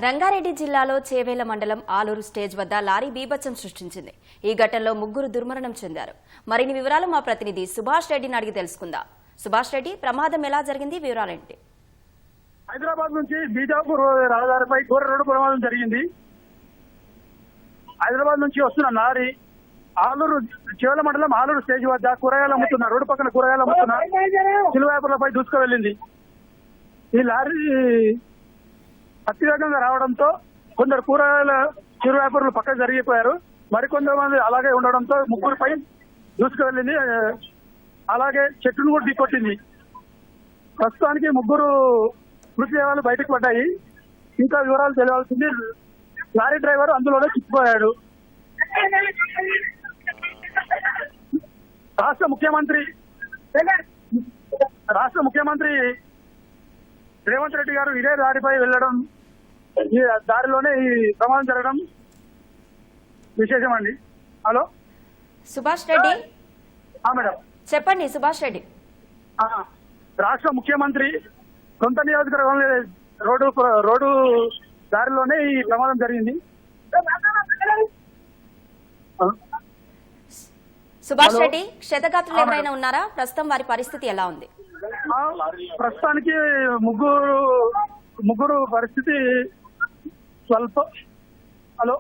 రంగారెడ్డి జిల్లాలో చేవేల మండలం ఆలూరు స్టేజ్ వద్ద లారీ బీభత్సం సృష్టించింది. ఈ ఘటనలో ముగ్గురు దుర్మరణం చెందారు. మరిన్ని వివరాలు మా ప్రతినిధి సుభాష్ రెడ్డిని అడిగి తెలుసుకుందాం. సుభాష్ రెడ్డి, ప్రమాదం ఎలా జరిగింది, వివరాలేంటి? హైదరాబాద్ నుంచి బీజాపూర్ రహదారిపై ఘోర రోడ్డు ప్రమాదం జరిగింది. హైదరాబాద్ నుంచి వస్తున్న లారీ ఆలూరు చేవేల మండలం ఆలూరు స్టేజ్ వద్ద కూరగాయలు అమ్ముతున్న రోడ్డు పక్కన కూరగాయలు అమ్ముతున్న చిరు వ్యాపారులపై దూసుకు వెళ్లింది. ఈ లారీ అతివేగంగా రావడంతో కొందరు కూరగాయల చిరు వ్యాపారులు పక్కకు జరిగిపోయారు. మరికొంతమంది అలాగే ఉండడంతో ముగ్గురుపై దూసుకు వెళ్లింది. అలాగే చెట్టును కూడా ఢీకొట్టింది. ప్రస్తుతానికి ముగ్గురు మృతదేహాలు బయటకు పడ్డాయి. ఇంకా వివరాలు తెలియాల్సింది. లారీ డ్రైవర్ అందులోనే చిక్కుపోయాడు. రాష్ట్ర ముఖ్యమంత్రి రేవంత్ రెడ్డి గారు ఇదే దారిపై వెళ్లడం, ఈ దారిలోనే ఈ ప్రమాదం జరగడం విశేషం అండి. హలో సుభాష్ రెడ్డి, మేడం చెప్పండి. సుభాష్ రెడ్డి, రాష్ట్ర ముఖ్యమంత్రి సొంత నియోజకవర్గంలో రోడ్డు దారిలోనే ఈ ప్రమాదం జరిగింది. సుభాష్ రెడ్డి, క్షతగాత్రులు ఎవరైనా ఉన్నారా? ప్రస్తుతం వారి పరిస్థితి ఎలా ఉంది? ప్రస్తుతానికి ముగ్గురు పరిస్థితి స్వల్ప. హలో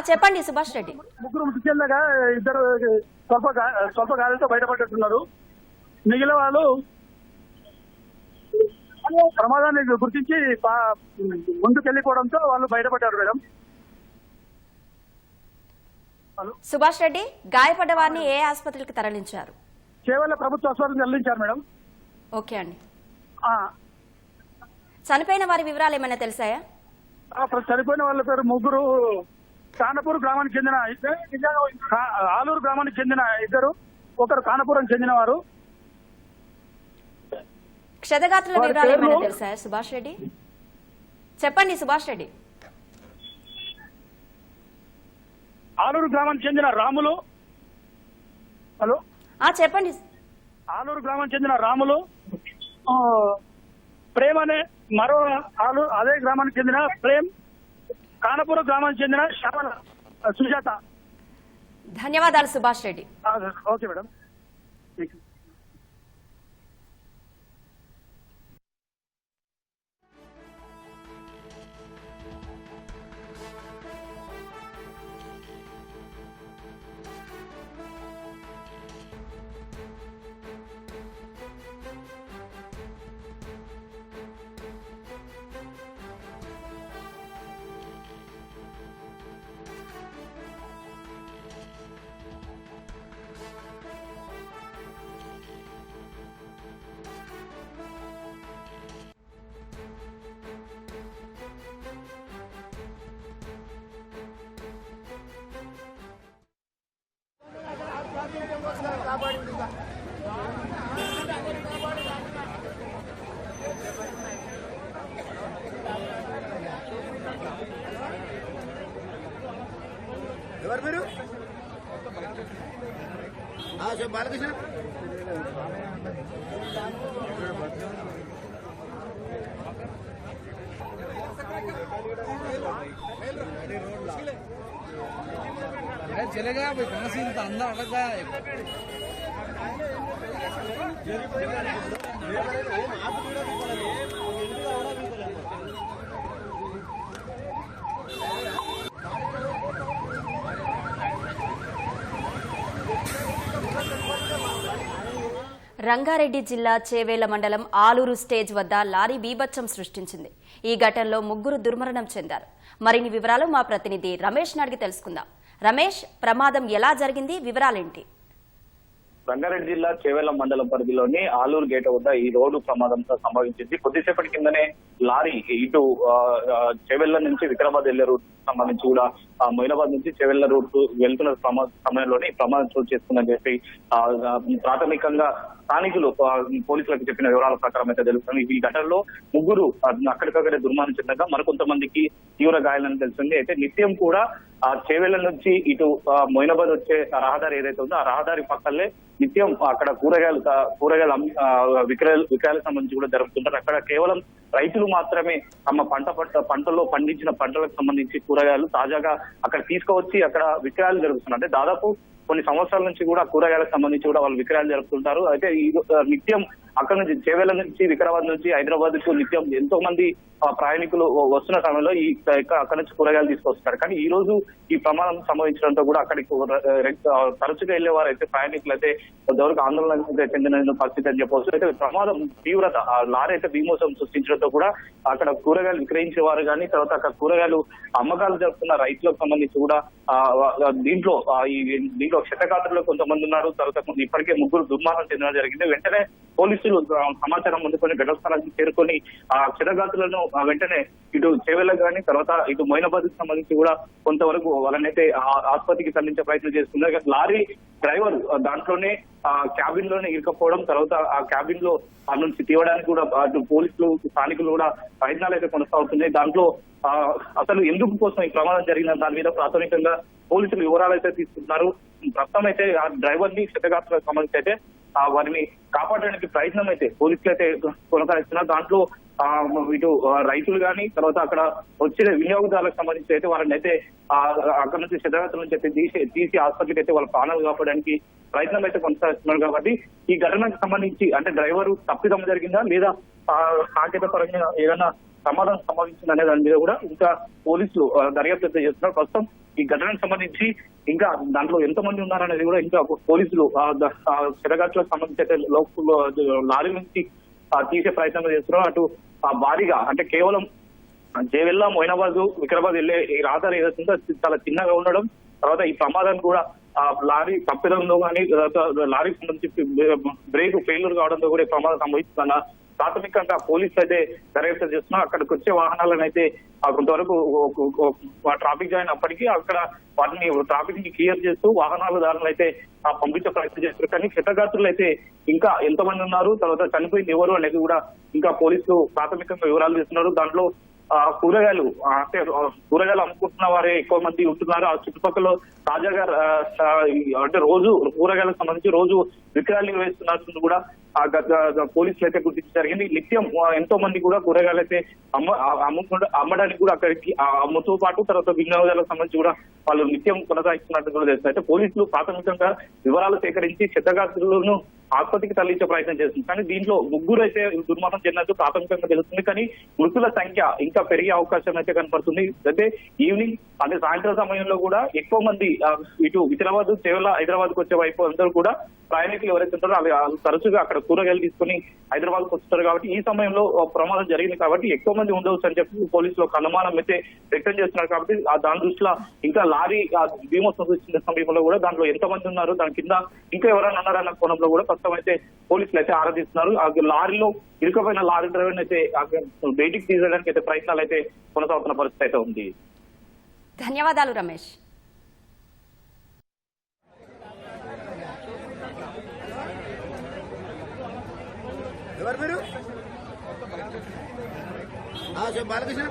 చెప్పండి సుభాష్ రెడ్డి. ముగ్గురు మృతి చెందగా ఇద్దరు స్వల్ప గాయాలతో బయటపడుతున్నారు. మిగిలిన వాళ్ళు ప్రమాదాన్ని గుర్తించి ముందుకెళ్లిపోవడంతో వాళ్ళు బయటపడ్డారు. మేడం సుభాష్ రెడ్డి, గాయపడ్డ వారిని ఏ ఆసుపత్రికి తరలించారు? చేవేల ప్రభుత్వ ఆసుపత్రికి తరలించారు. మేడం ఓకే అండి. చనిపోయిన వారి వివరాలు ఏమైనా తెలిసాయా? చనిపోయిన వాళ్ళ పేరు ముగ్గురు కానపూర్ గ్రామానికి చెందిన, ఆలూరు గ్రామానికి చెందిన ఇద్దరు, ఒకరు కానపురం చెందిన వారు. క్షతగాత్రుల వివరాలు ఏమైనా తెలుసాయా సుభాష్ రెడ్డి? చెప్పండి సుభాష్ రెడ్డి. ఆలూరు గ్రామానికి చెందిన రాములు. హలో చెప్పండి. ఆలూరు గ్రామానికి చెందిన రాములు, ప్రేమ్ అనే మరో అదే గ్రామానికి చెందిన ప్రేమ్, కానపురం గ్రామానికి చెందిన శ్యామల సుజాత. ధన్యవాదాలు సుభాష్ రెడ్డి. Okay madam. ఎవరు మీరు? బాలకృష్ణ चलेगा भाई, कहाँ से इनका अंदर अटक गया है। రంగారెడ్డి జిల్లా చేవేల మండలం ఆలూరు స్టేజ్ వద్ద లారీ బీభత్సం సృష్టించింది. ఈ ఘటనలో ముగ్గురు దుర్మరణం చెందారు. మరిన్ని వివరాలు మా ప్రతినిధి రమేష్ అడిగి తెలుసుకుందాం. రమేష్, ప్రమాదం ఎలా జరిగింది, వివరాలేంటి? రంగారెడ్డి జిల్లా చేవేల మండలం పరిధిలోని ఆలూరు గేట్ వద్ద ఈ రోడ్డు ప్రమాదం సంభవించింది. కొద్దిసేపటి కిందనే లారీ ఇటు చేవెళ్ల నుంచి వికారాబాద్ వెళ్లే రూట్ సంబంధించి కూడా మొయినాబాద్ నుంచి చేవెళ్ల రూట్ వెళ్తున్న సమయంలోనే ప్రమాదం చోటు చేసుకుందని చెప్పి ప్రాథమికంగా స్థానికులు పోలీసులకు చెప్పిన వివరాల ప్రకారం అయితే తెలుస్తుంది. ఈ ఘటనలో ముగ్గురు అక్కడికక్కడే దుర్మరణం చెందగా మరికొంతమందికి తీవ్ర గాయాలని తెలిసింది. అయితే నిత్యం కూడా ఆ చేవెళ్ల నుంచి ఇటు మొయినాబాద్ వచ్చే రహదారి ఏదైతే ఉందో ఆ రహదారి పక్కనే నిత్యం అక్కడ కూరగాయల విక్రయాలకు సంబంధించి కూడా జరుగుతుంటారు. అక్కడ కేవలం రైతులు మాత్రమే తమ పంటల్లో పండించిన పంటలకు సంబంధించి కూరగాయలు తాజాగా అక్కడ తీసుకువచ్చి అక్కడ విక్రయాలు జరుగుతున్నాయి. అంటే దాదాపు కొన్ని సంవత్సరాల నుంచి కూడా కూరగాయలకు సంబంధించి కూడా వాళ్ళు విక్రయాలు జరుపుతుంటారు. అయితే ఈ నిత్యం అక్కడ నుంచి చేవెళ్ల నుంచి వికారాబాద్ నుంచి హైదరాబాద్ కు నిత్యం ఎంతో మంది ప్రయాణికులు వస్తున్న సమయంలో అక్కడ నుంచి కూరగాయలు తీసుకొస్తారు. కానీ ఈ రోజు ఈ ప్రమాదం సంభవించడంతో కూడా అక్కడికి తరచుగా వెళ్లే వారు అయితే ప్రయాణికులు అయితే కొంతవరకు ఆందోళన చెందిన పరిస్థితి అని చెప్పవచ్చు. అయితే ప్రమాదం తీవ్రత లారీ అయితే బీమోసం సృష్టించడంతో కూడా అక్కడ కూరగాయలు విక్రయించే వారు కానీ తర్వాత అక్కడ కూరగాయలు అమ్మకాలు జరుపుతున్న రైతులకు సంబంధించి కూడా దీంట్లో క్షతగాత్రులు కొంతమంది ఉన్నారు. తర్వాత ఇప్పటికే 3 దుర్మరణం చెందడం జరిగింది. వెంటనే పోలీసులు సమాచారం అందుకొని ఘటన స్థలానికి చేరుకొని ఆ క్షతగాత్రులను వెంటనే ఇటు చేవెళ్లకు కానీ తర్వాత ఇటు మొయినాబాద్ కి సంబంధించి కూడా కొంతవరకు వాళ్ళనైతే ఆసుపత్రికి తరలించే ప్రయత్నం చేస్తున్నారు. లారీ డ్రైవర్ దాంట్లోనే క్యాబిన్ లోనే ఇరుకపోవడం తర్వాత ఆ క్యాబిన్ లో ఆ నుంచి తీయడానికి కూడా అటు పోలీసులు స్థానికులు కూడా ప్రయత్నాలు అయితే కొనసాగుతున్నాయి. దాంట్లో అసలు ఎందుకు కోసం ఈ ప్రమాదం జరిగిన దాని మీద ప్రాథమికంగా పోలీసులు వివరాలు అయితే తీసుకుంటున్నారు. ప్రస్తుతం అయితే ఆ డ్రైవర్ ని క్షతగాత్రులకు సంబంధించి అయితే వారిని కాపాడడానికి ప్రయత్నం అయితే పోలీసులు అయితే కొనసాగిస్తున్నారు. దాంట్లో ఇటు రైతులు కానీ తర్వాత అక్కడ వచ్చిన వినియోగదారులకు సంబంధించి అయితే వారిని అయితే అక్కడ నుంచి క్షతగాత్రుల నుంచి అయితే తీసి హాస్పిటల్కి అయితే వాళ్ళ ప్రాణాలు కాపాడడానికి ప్రయత్నం అయితే కొనసాగిస్తున్నారు. కాబట్టి ఈ ఘటనకు సంబంధించి అంటే డ్రైవర్ తప్పిదం జరిగిందా లేదా సాంకేతిక పరంగా ఏదైనా ప్రమాదం సంభవించింది అనే దాని మీద కూడా ఇంకా పోలీసులు దర్యాప్తు చేస్తున్నారు. ప్రస్తుతం ఈ ఘటనకు సంబంధించి ఇంకా దాంట్లో ఎంతమంది ఉన్నారనేది కూడా ఇంకా పోలీసులు క్షతగాత్రులకు సంబంధించి అయితే లారీ నుంచి తీసే ప్రయత్నం చేస్తున్నారు. అటు భారీగా అంటే కేవలం చేవెళ్ల మొయినాబాద్ వికారాబాద్ వెళ్లే ఈ రహదారి ఏదైతుందో చాలా చిన్నగా ఉండడం తర్వాత ఈ ప్రమాదాన్ని కూడా లారీ తప్పిదంలో కానీ లారీకి సంబంధించి బ్రేక్ ఫెయిల్యూర్ కావడంతో కూడా ఈ ప్రమాదం సంభవిస్తుందన్న ప్రాథమికంగా పోలీసులు అయితే దర్యాప్తు చేస్తున్నారు. అక్కడికి వచ్చే వాహనాలను అయితే కొంతవరకు ట్రాఫిక్ జాయిన్ అప్పటికీ అక్కడ వాటిని ట్రాఫిక్ ని క్లియర్ చేస్తూ వాహనాలదారులు అయితే పంపించే ప్రయత్నం చేస్తారు. కానీ క్షతగాత్రులు అయితే ఇంకా ఎంతమంది ఉన్నారు తర్వాత చనిపోయింది ఎవరు అనేది కూడా ఇంకా పోలీసులు ప్రాథమికంగా వివరాలు చేస్తున్నారు. దాంట్లో కూరగాయలు అమ్ముకుంటున్న వారే ఎక్కువ మంది ఉంటున్నారు. ఆ చుట్టుపక్కల తాజాగా అంటే రోజు కూరగాయలకు సంబంధించి రోజు విక్రయాలు నిర్వహిస్తున్నట్టు కూడా పోలీసులు అయితే గుర్తించడం జరిగింది. నిత్యం ఎంతో మంది కూడా కూరగాయలు అయితే అమ్మడానికి కూడా అక్కడికి అమ్ముతో పాటు తర్వాత వినియోగదారులకు సంబంధించి కూడా వాళ్ళు నిత్యం కొనసాగిస్తున్నట్టు కూడా తెలుస్తుంది. అయితే పోలీసులు ప్రాథమికంగా వివరాలు సేకరించి క్షతగాత్రులను ఆసుపత్రికి తరలించే ప్రయత్నం చేస్తుంది. కానీ దీంట్లో 3 అయితే దుర్మరణం చెందినట్టు ప్రాథమికంగా తెలుస్తుంది. కానీ మృతుల సంఖ్య ఇంకా పెరిగే అవకాశం అయితే కనపడుతుంది. అయితే ఈవినింగ్ అంటే సాయంత్రం సమయంలో కూడా ఎక్కువ మంది ఇటు వికారాబాద్ చేవెళ్ల హైదరాబాద్ కు వచ్చే వైపు అందరూ కూడా ప్రయాణికులు ఎవరైతే ఉంటారో వాళ్ళు తరచుగా అక్కడ కూరగాయలు తీసుకుని హైదరాబాద్ కు వస్తారు. కాబట్టి ఈ సమయంలో ప్రమాదం జరిగింది కాబట్టి ఎక్కువ మంది ఉండవచ్చు అని చెప్పి పోలీసులు ఒక అనుమానం అయితే వ్యక్తం చేస్తున్నారు. కాబట్టి దాని దృష్టిలో ఇంకా లారీ బీమోత్సవం వచ్చిన సమయంలో కూడా దాంట్లో ఎంతమంది ఉన్నారు దాని కింద ఇంకా ఎవరైనా ఉన్నారన్న కోణంలో కూడా ప్రస్తుతం అయితే పోలీసులు అయితే ఆరాధిస్తున్నారు. ఆ లారీలో ఇరుకపోయిన లారీ డ్రైవర్ అయితే బయటికి తీసేయడానికి అయితే ప్రయత్నాలు అయితే కొనసాగుతున్న పరిస్థితి అయితే ఉంది. ధన్యవాదాలు రమేష్. ఎవరు మీరు? బాలకృష్ణ